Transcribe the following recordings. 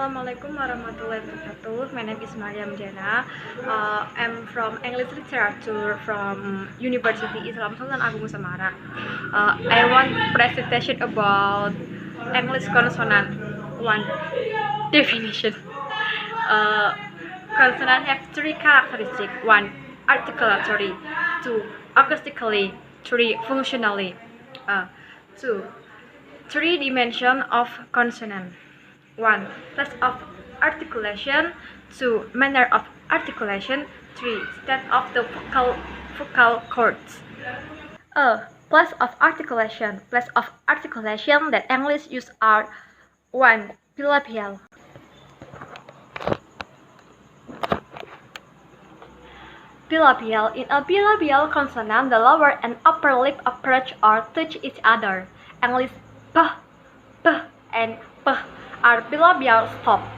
Assalamualaikum warahmatullahi wabarakatuh. My name is Mariam Jana. I'm from English Literature from University Islam Sultan Agung Semarang. I want presentation about English consonant. One definition. Uh, Consonant have three characteristics. One, articulatory. Two, acoustically. Three, functionally. Two, three dimension of consonant. 1. Place of articulation. 2. Manner of articulation. 3. State of the vocal cords. Place of articulation. Place of articulation that English use are 1. Bilabial. Bilabial. In a bilabial consonant, the lower and upper lip approach or touch each other. English p, p, and p are bilabial stops.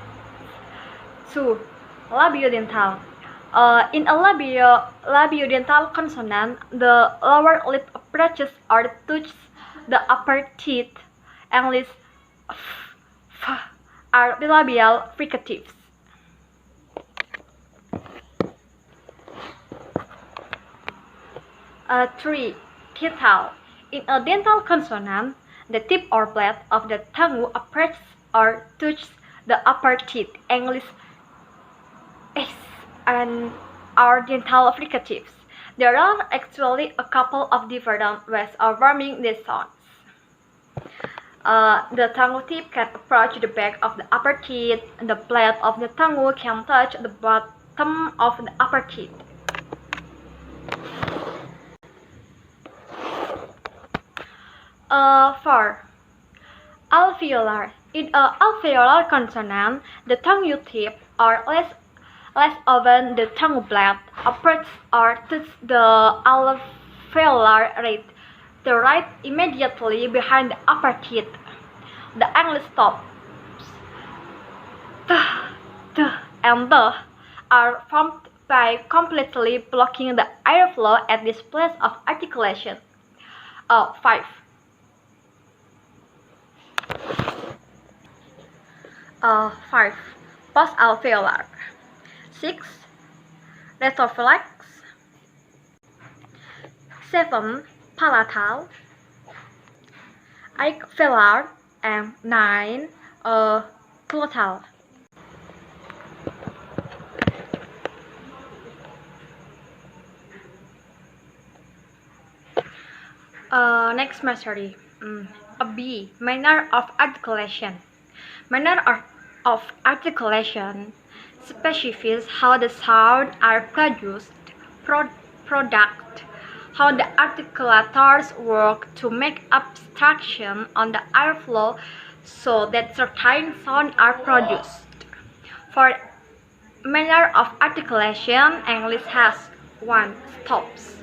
2. Labiodental. In a labiodental consonant, the lower lip approaches or touches the upper teeth. English f, f are bilabial fricatives. 3. Teethal. In a dental consonant, the tip or blade of the tongue approaches or touches the upper teeth. English s and are dental fricatives. There are actually a couple of different ways of forming these sounds. The tongue tip can approach the back of the upper teeth, and the blade of the tongue can touch the bottom of the upper teeth. 4. Alveolar. In an alveolar consonant, the tongue tip, or less often the tongue blade, approaches or touches the alveolar ridge, the right immediately behind the upper teeth. The English stops t, t, and the are formed by completely blocking the airflow at this place of articulation. 5. Post-alveolar. 6. Retrophalanx. 7. Palatal. 8. Velar. And 9. Glottal. Next mastery. B. Manner of articulation. Manner of articulation specifies how the sounds are produced, how the articulators work to make obstruction on the airflow so that certain sounds are produced. For manner of articulation, English has 1. Stops.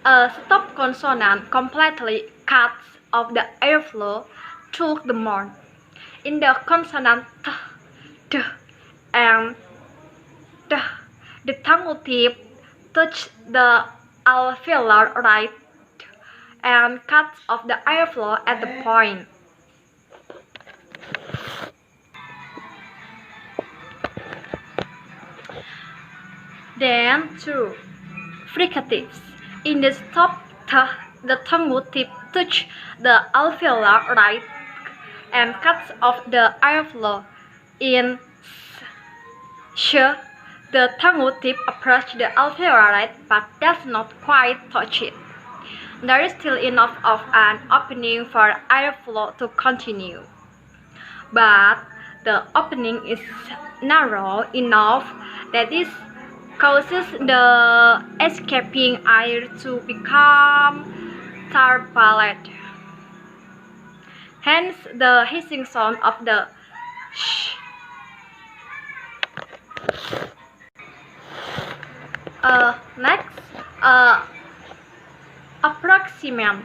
A stop consonant completely cuts off the airflow through the mouth. In the consonant t, d, and d, the tongue tip touches the alveolar ridge and cuts off the airflow at the point. Then 2. Fricatives. In the stop t, the tongue tip touches the alveolar ridge and cuts off the airflow. In sh, the tongue tip approaches the alveolar ridge but does not quite touch it. There is still enough of an opening for airflow to continue, but the opening is narrow enough that this causes the escaping air to become turbulent. Hence, the hissing sound of the sh. Next, approximants.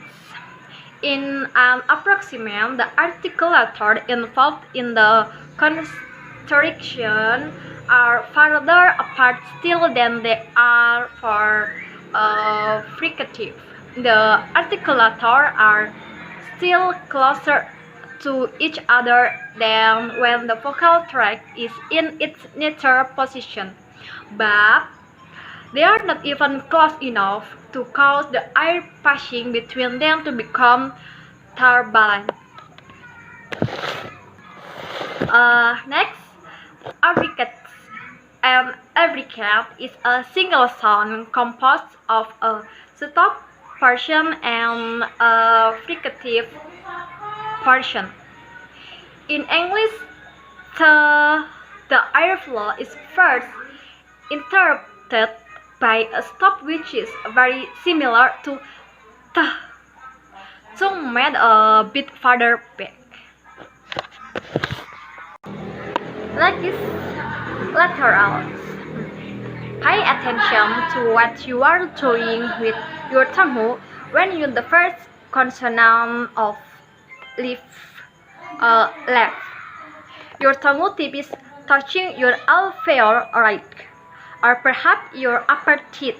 In an approximant, the articulator involved in the constriction are farther apart still than they are for fricative. The articulator are still closer to each other than when the vocal tract is in its natural position, but they are not even close enough to cause the air passing between them to become turbulent. Next, abricate. An abricate is a single sound composed of a stop portion and a fricative portion. In English, the airflow is first interrupted by a stop which is very similar to t, tongue made a bit farther back. Like this laterals. Pay attention to what you are doing with your tongue when you the first consonant of left. Your tongue tip is touching your alveolar right, or perhaps your upper teeth.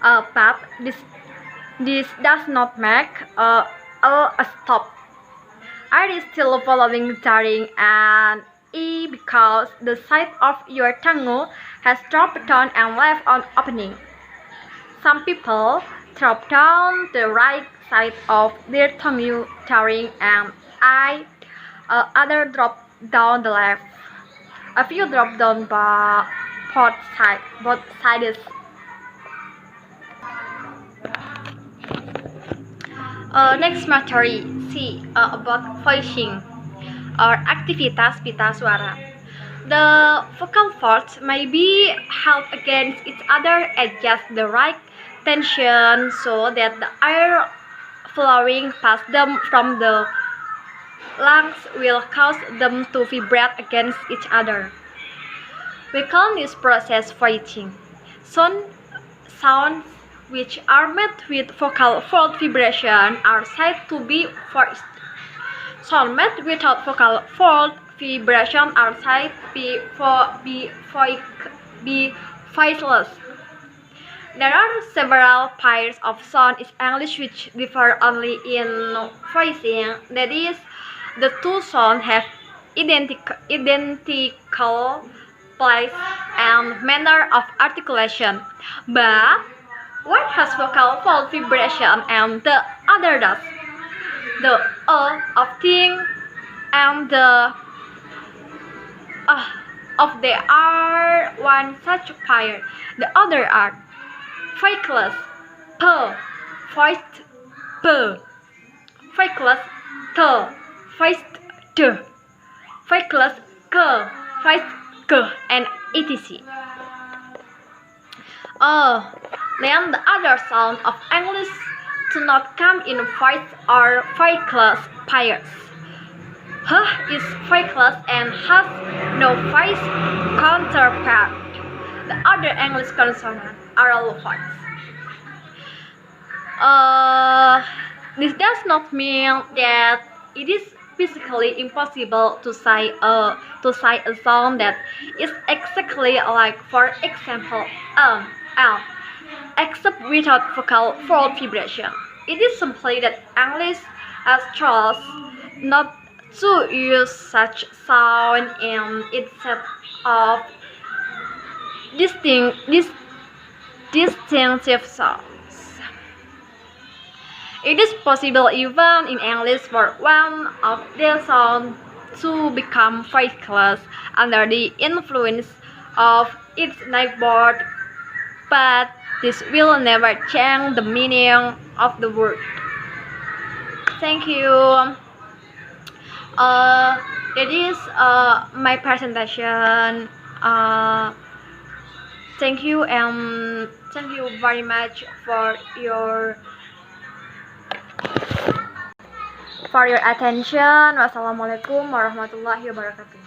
But this does not make a stop. Air is still following during and because the side of your tongue has dropped down and left on opening. Some people drop down the right side of their tongue during and others drop down the left. A few drop down by both sides. Next materi C about voicing or aktivitas pita suara. The vocal folds may be held against each other, adjust the right tension so that the air flowing past them from the lungs will cause them to vibrate against each other. We call this process voicing. Sounds which are made with vocal fold vibration are said to be voiced. Sounds made without vocal fold vibration are said to be voiceless. There are several pairs of sound in English which differ only in voicing. That is, the two sounds have identical place and manner of articulation, but one has vocal fold vibration and the other does. The of thing and the of they are one such pair. The other are voiceless p, voiced p, voiceless t, voiced d, voiceless k, voiced k, and etc. Then the other sound of English do not come in voiced or voiceless pairs. H is voiceless and has no voice counterpart. The other English consonants are all voiced. This does not mean that it is physically impossible to say a sound that is exactly like, for example, L, except without vocal fold vibration. It is simply that English has chosen not to use such sound in its set of distinctive sounds. It is possible even in English for one of the sounds to become voiceless under the influence of its neighbor, but this will never change the meaning of the word. Thank you. It is my presentation. Thank you and thank you very much for your attention. Wassalamualaikum warahmatullahi wabarakatuh.